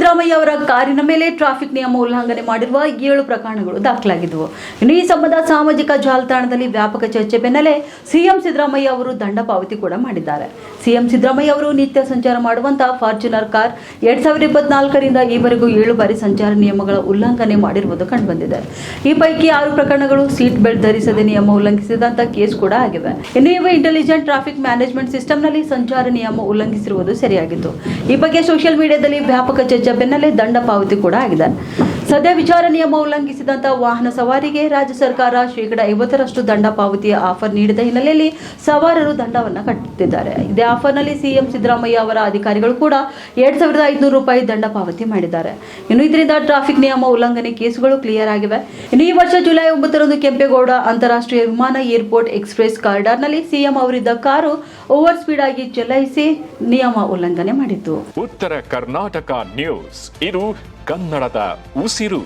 ಸಿದ್ದರಾಮಯ್ಯ ಅವರ ಕಾರಿನ ಮೇಲೆ ಟ್ರಾಫಿಕ್ ನಿಯಮ ಉಲ್ಲಂಘನೆ ಮಾಡಿರುವ 7 ಪ್ರಕರಣಗಳು ದಾಖಲಾಗಿದ್ದವು. ಇನ್ನು ಈ ಸಂಬಂಧ ಸಾಮಾಜಿಕ ಜಾಲತಾಣದಲ್ಲಿ ವ್ಯಾಪಕ ಚರ್ಚೆ ಬೆನ್ನಲ್ಲೇ ಸಿಎಂ ಸಿದ್ದರಾಮಯ್ಯ ಅವರು ದಂಡ ಪಾವತಿ ಕೂಡ ಮಾಡಿದ್ದಾರೆ. ಸಿಎಂ ಸಿದ್ದರಾಮಯ್ಯ ಅವರು ನಿತ್ಯ ಸಂಚಾರ ಮಾಡುವಂತಹ ಫಾರ್ಚುನರ್ ಕಾರ್ 2024ರಿಂದ ಈವರೆಗೂ 7 ಬಾರಿ ಸಂಚಾರ ನಿಯಮಗಳ ಉಲ್ಲಂಘನೆ ಮಾಡಿರುವುದು ಕಂಡುಬಂದಿದೆ. ಈ ಪೈಕಿ 6 ಪ್ರಕರಣಗಳು ಸೀಟ್ ಬೆಲ್ಟ್ ಧರಿಸದೆ ನಿಯಮ ಉಲ್ಲಂಘಿಸಿದಂತ ಕೇಸ್ ಕೂಡ ಆಗಿವೆ. ಇನ್ನು ಇವು ಇಂಟೆಲಿಜೆಂಟ್ ಟ್ರಾಫಿಕ್ ಮ್ಯಾನೇಜ್ಮೆಂಟ್ ಸಿಸ್ಟಂನಲ್ಲಿ ಸಂಚಾರ ನಿಯಮ ಉಲ್ಲಂಘಿಸಿರುವುದು ಸರಿಯಾಗಿತ್ತು. ಈ ಬಗ್ಗೆ ಸೋಷಿಯಲ್ ಮೀಡಿಯಾದಲ್ಲಿ ವ್ಯಾಪಕ ಚರ್ಚೆ ಬೆನ್ನಲ್ಲೇ ದಂಡ ಪಾವತಿ ಕೂಡ ಆಗಿದೆ. ಸದ್ಯ ವಿಚಾರ ನಿಯಮ ಉಲ್ಲಂಘಿಸಿದಂತ ವಾಹನ ಸವಾರಿಗೆ ರಾಜ್ಯ ಸರ್ಕಾರ %50 ದಂಡ ಪಾವತಿಯ ಆಫರ್ ನೀಡಿದ ಹಿನ್ನೆಲೆಯಲ್ಲಿ ಸವಾರರು ದಂಡವನ್ನು ಕಟ್ಟುತ್ತಿದ್ದಾರೆ. ಇದೇ ಆಫರ್ನಲ್ಲಿ ಸಿಎಂ ಸಿದ್ದರಾಮಯ್ಯ ಅವರ ಅಧಿಕಾರಿಗಳು ಕೂಡ ₹2,500 ದಂಡ ಪಾವತಿ ಮಾಡಿದ್ದಾರೆ. ಇನ್ನು ಇದರಿಂದ ಟ್ರಾಫಿಕ್ ನಿಯಮ ಉಲ್ಲಂಘನೆ ಕೇಸುಗಳು ಕ್ಲಿಯರ್ ಆಗಿವೆ. ಇನ್ನು ಈ ವರ್ಷ ಜುಲೈ 9ರಂದು ಕೆಂಪೇಗೌಡ ಅಂತಾರಾಷ್ಟ್ರೀಯ ವಿಮಾನ ಏರ್ಪೋರ್ಟ್ ಎಕ್ಸ್ಪ್ರೆಸ್ ಕಾರಿಡಾರ್ನಲ್ಲಿ ಸಿಎಂ ಅವರಿದ್ದ ಕಾರು ಓವರ್ ಸ್ಪೀಡ್ ಆಗಿ ಚಲಾಯಿಸಿ ನಿಯಮ ಉಲ್ಲಂಘನೆ ಮಾಡಿತ್ತು. ಉತ್ತರ ಕರ್ನಾಟಕ ನ್ಯೂಸ್, ಇದು ಕನ್ನಡದ ಉಸಿರು.